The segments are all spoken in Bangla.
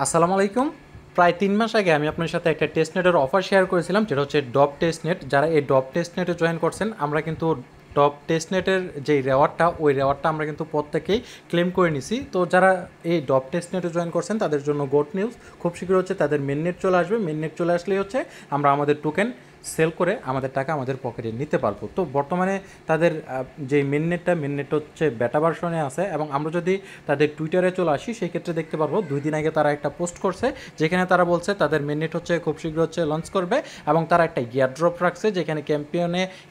আসসালামু আলাইকুম। প্রায় ৩ মাস আগে আমি আপনার সাথে একটা টেস্টনেটের অফার শেয়ার করেছিলাম, যেটা হচ্ছে ডব টেস্টনেট। যারা এই ডব টেস্টনেটে জয়েন করছেন, আমরা কিন্তু ডব টেস্টনেটের যেই রেওয়ার্ডটা, ওই রেওয়ার্ডটা আমরা কিন্তু প্রত্যেকেই ক্লেম করে নিছি। তো যারা এই ডব টেস্টনেটে জয়েন করছেন তাদের জন্য গুড নিউজ। খুব শীঘ্র হচ্ছে তাদের মেননেট চলে আসবে। মেননেট চলে আসলেই হচ্ছে আমরা আমাদের টোকেন সেল করে আমাদের টাকা আমাদের পকেটে নিতে পারবো। তো বর্তমানে তাদের যে মেননেট হচ্ছে বেটা ভার্সনে আছে, এবং আমরা যদি তাদের টুইটারে চলে আসি সেই ক্ষেত্রে দেখতে পারবো 2 দিন আগে তারা একটা পোস্ট করছে, যেখানে তারা বলছে তাদের মেননেট হচ্ছে খুব শীঘ্র হচ্ছে লঞ্চ করবে, এবং তারা একটা ইয়ারড্রপ রাখছে, যেখানে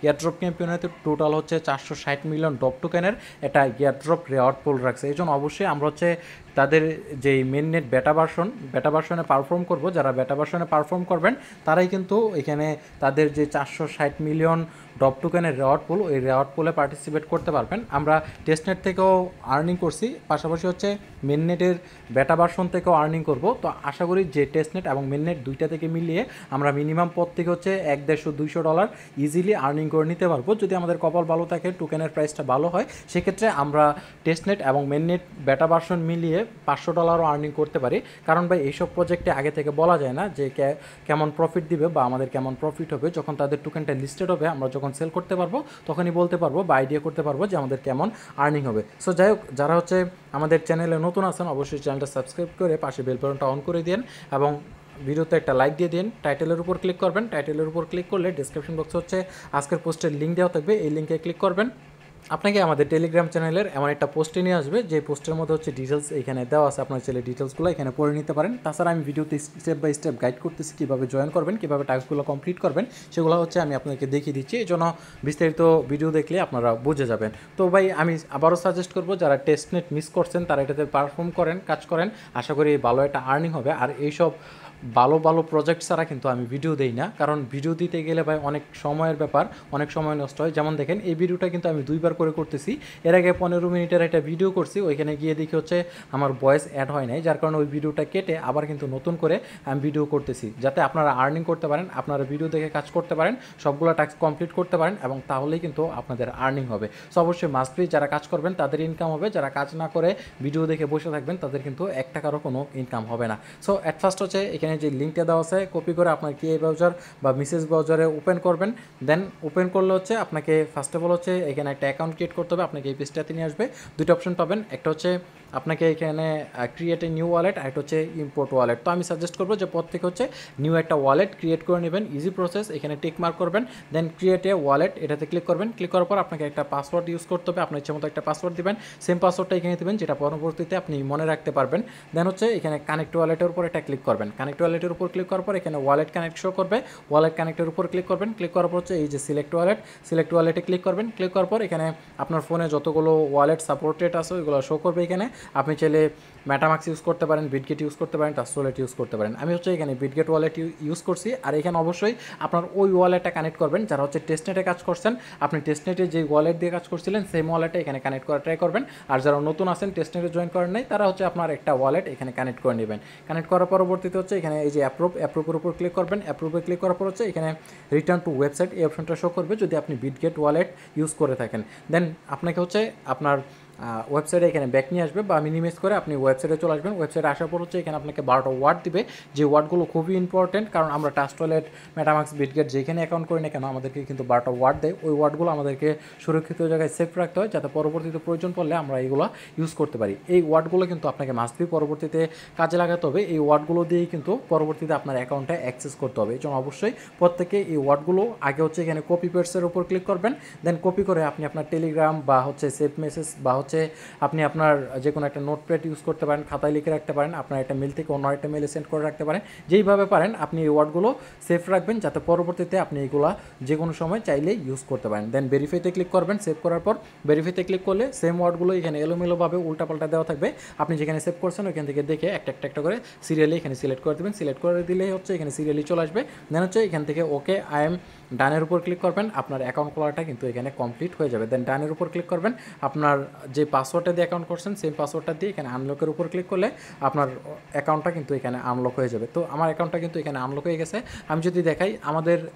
ইয়ারড্রপ ক্যাম্পিয়নে টোটাল হচ্ছে 460 মিলিয়ন ডপ টোকেনের একটা ইয়ারড্রপ রেওয়ার্ড পুল রাখছে। এই জন্য অবশ্যই আমরা হচ্ছে তাদের যেই মেননেট বেটা ভার্সনে পারফর্ম করব, যারা বেটা ভার্সনে পারফর্ম করবেন তারাই কিন্তু এখানে তাদের যে 460 মিলিয়ন ডপ টোকেনের রেওয়ার্ড পুল, ওই রেওয়ার্ড পুলে পার্টিসিপেট করতে পারবেন। আমরা টেস্টনেট থেকেও আর্নিং করছি, পাশাপাশি হচ্ছে মেননেটের বেটা ভার্সন থেকেও আর্নিং করব। তো আশা করি যে টেস্টনেট এবং মেননেট দুইটা থেকে মিলিয়ে আমরা মিনিমাম প্রত্যেকে হচ্ছে $150-200 ইজিলি আর্নিং করে নিতে পারবো। যদি আমাদের কপাল ভালো থাকে, টোকেনের প্রাইসটা ভালো হয়, সেক্ষেত্রে আমরা টেস্টনেট এবং মেননেট বেটা ভার্সন মিলিয়ে $500ও আর্নিং করতে পারি। কারণ ভাই এইসব প্রজেক্টে আগে থেকে বলা যায় না যে কেমন প্রফিট দিবে বা আমাদের কেমন প্রফিট হবে। যখন তাদের টোকেনটা লিস্টেড হবে, আমরা যখন সেল করতে পারবো, তখনই বলতে পারবো বা আইডিয়া করতে পারবো যে আমাদের কেমন আর্নিং হবে। সো যাই হোক, যারা হচ্ছে আমাদের চ্যানেলে নতুন আছেন, অবশ্যই চ্যানেলটা সাবস্ক্রাইব করে পাশে বেল বাটনটা অন করে দিন, এবং ভিডিওতে একটা লাইক দিয়ে দিন। টাইটেলের উপর ক্লিক করবেন। টাইটেলের উপর ক্লিক করলে ডিসক্রিপশন বক্সে হচ্ছে আজকের পোস্টের লিঙ্ক দেওয়া থাকবে, এই লিঙ্কে ক্লিক করবেন। আপনাকে আমাদের টেলিগ্রাম চ্যানেলের এমন একটা পোস্টে নিয়ে আসবে, যে পোস্টের মধ্যে হচ্ছে ডিটেলস এখানে দেওয়া আছে। আপনার ছেলে ডিটেলসগুলো এখানে পড়ে নিতে পারেন। তাছাড়া আমি ভিডিওতে স্টেপ বাই স্টেপ গাইড করতেছি কীভাবে জয়েন করবেন, কীভাবে টাস্কগুলো কমপ্লিট করবেন, সেগুলো হচ্ছে আমি আপনাকে দেখিয়ে দিচ্ছি। এই জন্য বিস্তারিত ভিডিও দেখলে আপনারা বুঝে যাবেন। তো ভাই, আমি আবারও সাজেস্ট করবো, যারা টেস্টনেট মিস করছেন তারা এটাতে পারফর্ম করেন, কাজ করেন। আশা করি ভালো একটা আর্নিং হবে। আর এইসব ভালো ভালো প্রজেক্ট ছাড়া কিন্তু আমি ভিডিও দেই না, কারণ ভিডিও দিতে গেলে ভাই অনেক সময়ের ব্যাপার, অনেক সময় নষ্ট হয়। যেমন দেখেন, এই ভিডিওটা কিন্তু আমি 2বার করে করতেছি। এর আগে 15 মিনিটের একটা ভিডিও করছি, ওইখানে গিয়ে দেখি হচ্ছে আমার ভয়েস অ্যাড হয় নাই, যার কারণে ওই ভিডিওটা কেটে আবার কিন্তু নতুন করে আমি ভিডিও করতেছি, যাতে আপনারা আর্নিং করতে পারেন, আপনারা ভিডিও দেখে কাজ করতে পারেন, সবগুলো টাস্ক কমপ্লিট করতে পারেন, এবং তাহলেই কিন্তু আপনাদের আর্নিং হবে। সো অবশ্যই মাস্ট বি, যারা কাজ করবেন তাদের ইনকাম হবে, যারা কাজ না করে ভিডিও দেখে বসে থাকবেন তাদের কিন্তু 1 টাকারও কোনো ইনকাম হবে না। সো অ্যাট ফার্স্ট হচ্ছে এখানে যে লিঙ্কটা দেওয়া আছে, কপি করে আপনার কি এই ব্রাউজার বা মিসেস ব্রাউজারে ওপেন করবেন। দেন ওপেন করলে হচ্ছে আপনাকে ফার্স্ট অফ অল হচ্ছে এখানে একটা অ্যাকাউন্ট ক্রিয়েট করতে হবে। আপনাকে এই পেজটাতে নিয়ে আসবে, দুটো অপশন পাবেন। একটা হচ্ছে আপনাকে এখানে ক্রিয়েট এ নিউ ওয়ালেট, আর একটা হচ্ছে ইম্পোর্ট ওয়ালেট। তো আমি সাজেস্ট করবো যে প্রত্যেকে হচ্ছে নিউ একটা ওয়ালেট ক্রিয়েট করে নেবেন, ইজি প্রসেস। এখানে টিক মার্ক করবেন, দেন ক্রিয়েট এ ওয়ালেট, এটাতে ক্লিক করবেন। ক্লিক করার পর আপনাকে একটা পাসওয়ার্ড ইউজ করতে হবে, আপনার ইচ্ছে মতো একটা পাসওয়ার্ড দিবেন। সেম পাসওয়ার্ডটা এখানে দেবেন, যেটা পরবর্তীতে আপনি মনে রাখতে পারবেন। দেন হচ্ছে এখানে কানেক্ট ওয়ালেটের উপর এটা ক্লিক করবেন। কানেক্ট ওয়ালেটের উপর ক্লিক করার পর এখানে ওয়ালেট কানেক্ট শো করবে, ওয়ালেট কানেক্টের উপর ক্লিক করবেন। ক্লিক করার পর হচ্ছে এই যে সিলেক্ট ওয়ালেটে ক্লিক করবেন। ক্লিক করার পর এখানে আপনার ফোনে যতগুলো ওয়ালেট সাপোর্টেড আছে ওইগুলো শো করবে। এখানে আপনি চাইলে মেটামাক্স ইউজ করতে পারেন, বিটগেট ইউজ করতে পারেন, ট্রাস্ট ওয়ালেট ইউজ করতে পারেন। আমি হচ্ছে এখানে বিটগেট ওয়ালেট ইউজ করছি। আর এখানে অবশ্যই আপনার ওই ওয়ালেটটা কানেক্ট করবেন, যারা হচ্ছে টেস্টনেটে কাজ করছেন, আপনি টেস্টনেটে যে ওয়ালেট দিয়ে কাজ করছিলেন সেম ওয়ালেটে এখানে কানেক্ট করা ট্রাই করবেন। আর যারা নতুন আছেন, টেস্টনেটে জয়েন করেন নাই, তারা হচ্ছে আপনার একটা ওয়ালেট এখানে কানেক্ট করে নেবেন। কানেক্ট করার পরবর্তীতে হচ্ছে এখানে এই যে অ্যাপ্রুভের উপর ক্লিক করবেন। অ্যাপ্রুভে ক্লিক করার পর হচ্ছে এখানে রিটার্ন টু ওয়েবসাইট, এই অপশনটা শো করবে যদি আপনি বিটগেট ওয়ালেট ইউজ করে থাকেন। দেন আপনাকে হচ্ছে আপনার ওয়েবসাইটে এখানে ব্যাক নিয়ে আসবে, বা মিনিমাইজ করে আপনি ওয়েবসাইটে চলে আসবেন। ওয়েবসাইটে আসার পর হচ্ছে এখানে আপনাকে 12টা ওয়ার্ড দিবে, যে ওয়ার্ডগুলো খুবই ইম্পর্টেন্ট, কারণ আমরা ট্রাস্ট ওয়ালেট, মেটামাক্স, বিটগেট যেখানে অ্যাকাউন্ট করি না কেন আমাদেরকে কিন্তু 12টা ওয়ার্ড দেয়। ওই ওয়ার্ডগুলো আমাদেরকে সুরক্ষিত জায়গায় সেভ রাখতে হয়, যাতে পরবর্তীতে প্রয়োজন পড়লে আমরা এগুলো ইউজ করতে পারি। এই ওয়ার্ডগুলো কিন্তু আপনাকে মাস্ট বি পরবর্তীতে কাজে লাগাতে হবে। এই ওয়ার্ডগুলো দিয়েই কিন্তু পরবর্তীতে আপনার অ্যাকাউন্টে অ্যাক্সেস করতে হবে। এই জন্য অবশ্যই প্রত্যেকে এই ওয়ার্ডগুলো আগে হচ্ছে এখানে কপি পেস্টের উপর ক্লিক করবেন। দেন কপি করে আপনি আপনার টেলিগ্রাম বা হচ্ছে সেভ মেসেজ বা হচ্ছে আপনি আপনার যে কোনো একটা নোটপ্যাড ইউজ করতে পারেন, খাতায় লিখে রাখতে পারেন, আপনার একটা মেল থেকে অন্য একটা মেলে সেন্ড করে রাখতে পারেন। যেইভাবে পারেন আপনি এই ওয়ার্ডগুলো সেভ রাখবেন, যাতে পরবর্তীতে আপনি এগুলো যে কোনো সময় চাইলে ইউজ করতে পারেন। দেন ভেরিফাইতে ক্লিক করবেন। সেভ করার পর ভেরিফাইতে ক্লিক করলে সেম ওয়ার্ডগুলো এখানে এলোমেলোভাবে উল্টাপাল্টা দেওয়া থাকবে। আপনি যেখানে সেভ করছেন ওইখান থেকে দেখে একটা একটা করে সিরিয়ালি এখানে সিলেক্ট করে দেবেন। সিলেক্ট করে দিলেই হচ্ছে এখানে সিরিয়ালি চলে আসবে। দেন হচ্ছে এখান থেকে ওকে আই এম ডানের উপর ক্লিক করবেন। আপনার অ্যাকাউন্ট খোলাটা কিন্তু এখানে কমপ্লিট হয়ে যাবে। দেন ডানের উপর ক্লিক করবেন। আপনার যে পাসওয়ার্ডটা দিয়ে অ্যাকাউন্ট করছেন সেম পাসওয়ার্ডটা দিয়ে এখানে আনলকের উপর ক্লিক করলে আপনার অ্যাকাউন্টটা কিন্তু এখানে আনলক হয়ে যাবে। তো আমার অ্যাকাউন্টটা কিন্তু এখানে আনলক হয়ে গেছে। আমি যদি দেখাই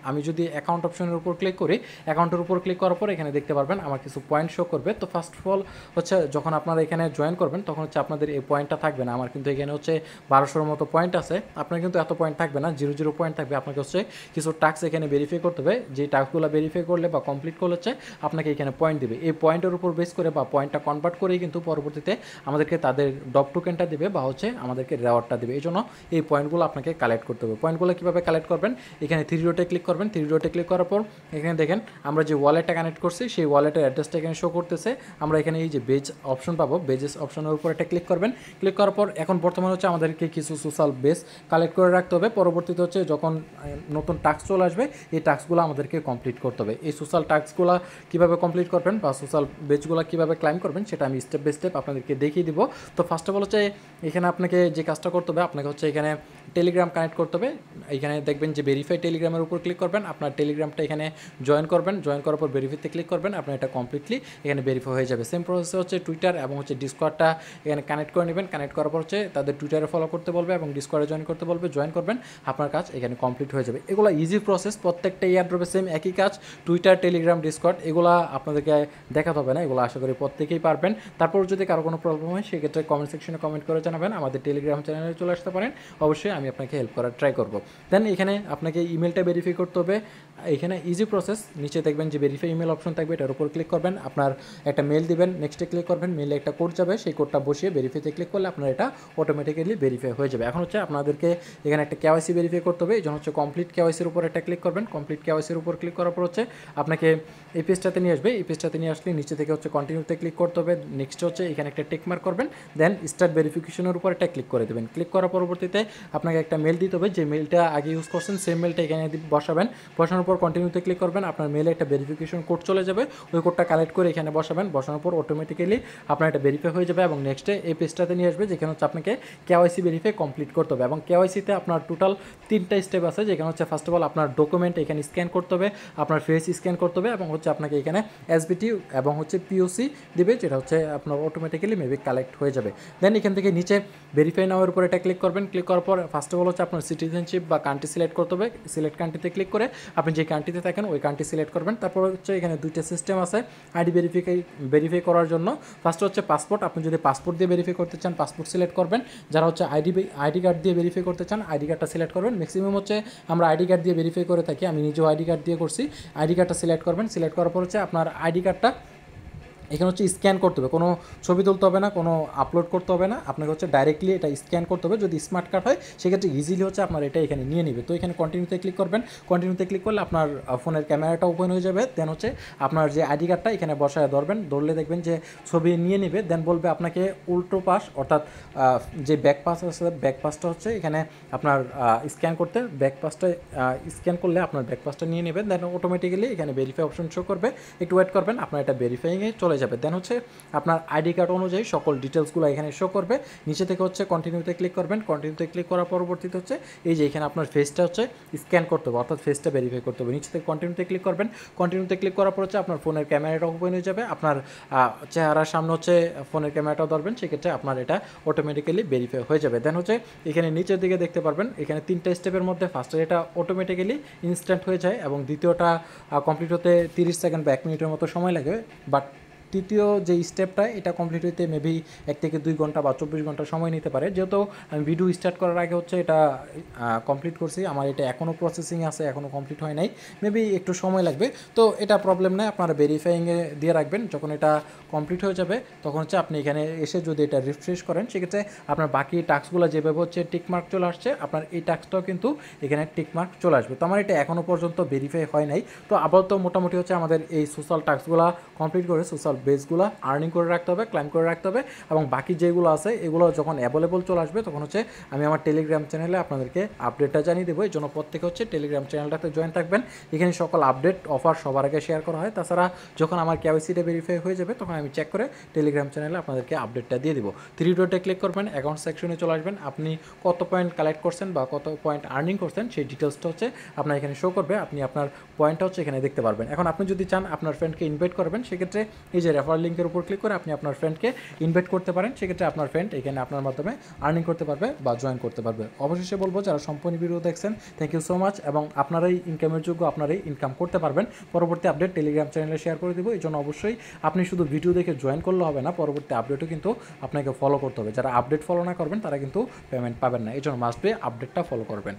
আমি যদি অ্যাকাউন্ট অপশনের উপর ক্লিক করি, অ্যাকাউন্টের উপর ক্লিক করার পর এখানে দেখতে পারবেন আমার কিছু পয়েন্ট শো করবে। তো ফার্স্ট অফ অল হচ্ছে যখন আপনারা এখানে জয়েন করবেন তখন হচ্ছে আপনাদের এই পয়েন্টটা থাকবে না। আমার কিন্তু এখানে হচ্ছে 1200-র মতো পয়েন্ট আছে, আপনার কিন্তু এত পয়েন্ট থাকবে না, 0 পয়েন্ট থাকবে। আপনাকে হচ্ছে কিছু টাস্ক এখানে ভেরিফাই করতে হবে, যে টাস্কগুলো ভেরিফাই করলে বা কমপ্লিট করলে হচ্ছে আপনাকে এখানে পয়েন্ট দেবে। এই পয়েন্টের উপর বেস করে বা পয়েন্টটা কনভার্ট করেই কিন্তু পরবর্তীতে আমাদেরকে তাদের ডপ টোকেনটা দেবে বা হচ্ছে আমাদেরকে রেওয়ার্ডটা দেবে। এই জন্য এই পয়েন্টগুলো আপনাকে কালেক্ট করতে হবে। পয়েন্টগুলো কীভাবে কালেক্ট করবেন, এখানে 3 ডটে ক্লিক করবেন। 3 ডটে ক্লিক করার পর এখানে দেখেন আমরা যে ওয়ালেটটা কানেক্ট করছি সেই ওয়ালেটের অ্যাড্রেসটা এখানে শো করতেছে। আমরা এখানে এই যে বেজ অপশন পাবো, বেজেস অপশনের উপর একটা ক্লিক করবেন। ক্লিক করার পর এখন বর্তমানে হচ্ছে আমাদেরকে কিছু সোশ্যাল বেস কালেক্ট করে রাখতে হবে। পরবর্তীতে হচ্ছে যখন নতুন টাস্ক চলে আসবে এই টাস্কগুলো আমাদেরকে কমপ্লিট করতে হবে। এই সোশ্যাল টাস্কগুলো কীভাবে কমপ্লিট করবেন বা সোশ্যাল বেজগুলো কীভাবে ক্লাইম করবেন সেটা আমি স্টেপ বাই স্টেপ আপনাদেরকে দেখিয়ে দিব। তো ফার্স্ট অফ অল হচ্ছে এখানে আপনাকে যে কাজটা করতে হবে, আপনাকে হচ্ছে এখানে টেলিগ্রাম কানেক্ট করতে হবে। এখানে দেখবেন যে ভেরিফাই টেলিগ্রামের উপর ক্লিক করবেন, আপনার টেলিগ্রামটা এখানে জয়েন করবেন। জয়েন করার পর ভেরিফাইতে ক্লিক করবেন, আপনার এটা কমপ্লিটলি এখানে ভেরিফাই হয়ে যাবে। সেম প্রসেসে হচ্ছে টুইটার এবং হচ্ছে ডিসকর্ডটা এখানে কানেক্ট করে নেবেন। কানেক্ট করার পর হচ্ছে তাদের টুইটারে ফলো করতে বলবে এবং ডিসকর্ডে জয়েন করতে বলবে, জয়েন করবেন, আপনার কাজ এখানে কমপ্লিট হয়ে যাবে। এগুলো ইজি প্রসেস, প্রত্যেকটা এয়ারড্রপে সেম একই কাজ। টুইটার, টেলিগ্রাম, ডিসকর্ড এগুলো আপনাদেরকে দেখাতে হবে না, এগুলো আশা করি প্রত্যেকেই পারবেন। তারপর যদি কারো কোনো প্রবলেম হয় সেক্ষেত্রে কমেন্ট সেকশনে কমেন্ট করে জানাবেন, আমাদের টেলিগ্রাম চ্যানেলে চলে আসতে পারেন, অবশ্যই আমি আপনাকে হেল্প করার ট্রাই করব। দেন এখানে আপনাকে ইমেলটা ভেরিফাই করতে হবে। এখানে ইজি প্রসেস, নিচে দেখবেন যে ভেরিফাই ইমেল অপশন থাকবে, এটার উপর ক্লিক করবেন, আপনার একটা মেল দিবেন, নেক্সটে ক্লিক করবেন, মেলে একটা কোড যাবে, সেই কোডটা বসিয়ে ভেরিফাইতে ক্লিক করলে আপনার এটা অটোমেটিক্যালি ভেরিফাই হয়ে যাবে। এখন হচ্ছে আপনাদেরকে এখানে একটা কেওয়াইসি ভেরিফাই করতে হবে, এই জন্য হচ্ছে কমপ্লিট কেওয়াইসির উপর একটা ক্লিক করবেন। কমপ্লিট কেওয়াইসির উপর ক্লিক করার পর হচ্ছে আপনাকে এই পেজটাতে নিয়ে আসবে। এই পেজটাতে নিয়ে আসলে নিচে থেকে হচ্ছে কন্টিনিউতে ক্লিক করতে হবে। নেক্সট হচ্ছে এখানে একটা টিক মার্ক করবেন, দেন স্টার্ট ভেরিফিকেশনের উপর একটা ক্লিক করে দেবেন। ক্লিক করার পরবর্তীতে আপনাকে একটা মেল দিতে হবে, যে মেলটা আগে ইউজ করছেন সেম মেলটা এখানে বসাবেন। বসানোর পর কন্টিনিউতে ক্লিক করবেন, আপনার মেলে একটা ভেরিফিকেশন কোড চলে যাবে, ওই কোডটা কালেক্ট করে এখানে বসাবেন। বসানোর পর অটোমেটিক্যালি আপনার এটা ভেরিফাই হয়ে যাবে এবং নেক্সটে এই পেজটাতে নিয়ে আসবে, যেখানে হচ্ছে আপনাকে কেওয়াইসি ভেরিফাই কমপ্লিট করতে হবে। এবং কেওয়াইসিতে আপনার টোটাল 3টা স্টেপ আছে, যেখানে হচ্ছে ফার্স্ট অফ অল আপনার ডকুমেন্ট এখানে স্ক্যান করতে হবে, আপনার ফেস স্ক্যান করতে হবে এবং হচ্ছে আপনাকে এখানে এসবিটি এবং হচ্ছে পিওসি দিবে, যেটা হচ্ছে আপনার অটোমেটিক্যালি মেবি কালেক্ট হয়ে যাবে। দেন এখান থেকে নিচে ভেরিফাই নাওয়ের উপর এটা ক্লিক করবেন। ক্লিক করার পর ফার্স্ট অফ অল হচ্ছে আপনার সিটিজেনশিপ বা কান্ট্রি সিলেক্ট করতে হবে। সিলেক্ট কান্ট্রিতে ক্লিক করে আপনি যে কান্ট্রিতে থাকেন ওই কান্ট্রি সিলেক্ট করবেন। তারপর হচ্ছে এখানে 2টা সিস্টেম আছে আইডি ভেরিফাই করার জন্য। ফার্স্ট হচ্ছে পাসপোর্ট, আপনি যদি পাসপোর্ট দিয়ে ভেরিফাই করতে চান পাসপোর্ট সিলেক্ট করবেন। যারা হচ্ছে আইডি কার্ড দিয়ে ভেরিফাই করতে চান আইডি কার্ডটা সিলেক্ট করবেন। ম্যাক্সিমাম হচ্ছে আমরা আইডি কার্ড দিয়ে ভেরিফাই করে থাকি, আমি নিজেও আইডি কার্ড দিয়ে করছি। আইডি কার্ডটা সিলেক্ট করবেন। সিলেক্ট করার পর হচ্ছে আপনার আইডি কার্ডটা এখানে হচ্ছে স্ক্যান করতে হবে, কোনো ছবি তুলতে হবে না, কোনো আপলোড করতে হবে না, আপনাকে হচ্ছে ডাইরেক্টলি এটা স্ক্যান করতে হবে। যদি স্মার্ট কার্ড হয় সেক্ষেত্রে ইজিলি হচ্ছে আপনার এটা এখানে নিয়ে নেবে। তো এখানে কন্টিনিউতে ক্লিক করবেন। কন্টিনিউতে ক্লিক করলে আপনার ফোনের ক্যামেরাটা ওপেন হয়ে যাবে। দেন হচ্ছে আপনার যে আইডি কার্ডটা এখানে বসায় ধরবেন, ধরলে দেখবেন যে ছবি নিয়ে নেবে। দেন বলবে আপনাকে উল্টো পাশ, অর্থাৎ যে ব্যাক পাস আছে ব্যাক পাসটা হচ্ছে এখানে আপনার স্ক্যান করতে, ব্যাক পাসটা স্ক্যান করলে আপনার ব্যাক পাসটা নিয়ে নেবেন। দেন অটোমেটিক্যালি এখানে ভেরিফাই অপশন শো করবে, একটু ওয়েট করবেন, আপনার এটা ভেরিফাইংয়ে চলে যাবে। দেন হচ্ছে আপনার আইডি কার্ড অনুযায়ী সকল ডিটেলসগুলো এখানে শো করবে। নিচে থেকে হচ্ছে কন্টিনিউতে ক্লিক করবেন। কন্টিনিউতে ক্লিক করার পরবর্তীতে হচ্ছে এই যে এখানে আপনার ফেসটা হচ্ছে স্ক্যান করতে হবে, অর্থাৎ ফেসটা ভেরিফাই করতে হবে। নিচে থেকে কন্টিনিউতে ক্লিক করবেন। কন্টিনিউতে ক্লিক করার পর হচ্ছে আপনার ফোনের ক্যামেরাটা ওপেন হয়ে যাবে, আপনার চেহারার সামনে হচ্ছে ফোনের ক্যামেরাটা ধরবেন, সেক্ষেত্রে আপনার এটা অটোমেটিক্যালি ভেরিফাই হয়ে যাবে। দেন হচ্ছে এখানে নিচের দিকে দেখতে পারবেন এখানে 3টা স্টেপের মধ্যে ফার্স্টে এটা অটোমেটিক্যালি ইনস্ট্যান্ট হয়ে যায় এবং দ্বিতীয়টা কমপ্লিট হতে 30 সেকেন্ড বা 1 মিনিটের মতো সময় লাগে। বাট তৃতীয় যে স্টেপটা এটা কমপ্লিট হইতে মেবি 1 থেকে 2 ঘন্টা বা 24 ঘন্টা সময় নিতে পারে। যেহেতু আমি ভিডিও স্টার্ট করার আগে হচ্ছে এটা কমপ্লিট করছি, আমার এটা এখনও প্রসেসিং আছে, এখনও কমপ্লিট হয় নাই, মেবি একটু সময় লাগবে। তো এটা প্রবলেম নয়, আপনারা ভেরিফাইংয়ে দিয়ে রাখবেন। যখন এটা কমপ্লিট হয়ে যাবে তখন হচ্ছে আপনি এখানে এসে যদি এটা রিফ্রেশ করেন সেক্ষেত্রে আপনার বাকি টাস্কগুলো যেভাবে হচ্ছে টিকমার্ক চলে আসছে, আপনার এই টাস্কটাও কিন্তু এখানে টিকমার্ক চলে আসবে। তো আমার এটা এখনও পর্যন্ত ভেরিফাই হয় নাই। তো আপাতত মোটামুটি হচ্ছে আমাদের এই সোশ্যাল টাস্কগুলো কমপ্লিট করে সোশ্যাল বেসগুলো আর্নিং করে রাখতে হবে, ক্লাইম করে রাখতে হবে এবং বাকি যেগুলো আছে এগুলো যখন অ্যাভেলেবল চলে আসবে তখন হচ্ছে আমি আমার টেলিগ্রাম চ্যানেলে আপনাদেরকে আপডেটটা জানিয়ে দেবো। এই জন্য প্রত্যেকে হচ্ছে টেলিগ্রাম চ্যানেলটাতে জয়েন থাকবেন, এখানে সকল আপডেট অফার সবার আগে শেয়ার করা হয়। তাছাড়া যখন আমার কেওয়াইসিটা ভেরিফাই হয়ে যাবে তখন আমি চেক করে টেলিগ্রাম চ্যানেলে আপনাদেরকে আপডেটটা দিয়ে দেবো। 3 ডটে ক্লিক করবেন, অ্যাকাউন্ট সেকশনে চলে আসবেন, আপনি কত পয়েন্ট কালেক্ট করছেন বা কত পয়েন্ট আর্নিং করছেন সেই ডিটেলসটা হচ্ছে আপনার এখানে শো করবে, আপনি আপনার পয়েন্টটা হচ্ছে এখানে দেখতে পারবেন। এখন আপনি যদি চান আপনার ফ্রেন্ডকে ইনভাইট করবেন সেক্ষেত্রে এই যে যে রেফারেল লিঙ্কের উপর ক্লিক করে আপনি আপনার ফ্রেন্ডকে ইনভাইট করতে পারেন। সেক্ষেত্রে আপনার ফ্রেন্ড এখানে আপনার মাধ্যমে আর্নিং করতে পারবে বা জয়েন করতে পারবে। অবশেষে বলবো যারা সম্পূর্ণ ভিডিও দেখছেন থ্যাংক ইউ সো মাচ, এবং আপনারাই ইনকামের যোগ্য, আপনারাই ইনকাম করতে পারবেন। পরবর্তী আপডেট টেলিগ্রাম চ্যানেলে শেয়ার করে দেবো। এই জন্য অবশ্যই আপনি শুধু ভিডিও দেখে জয়েন করলে হবে না, পরবর্তী আপডেটও কিন্তু আপনাকে ফলো করতে হবে। যারা আপডেট ফলো না করবেন তারা কিন্তু পেমেন্ট পাবেন না, এই জন্য মাস্ট বি আপডেটটা ফলো করবেন।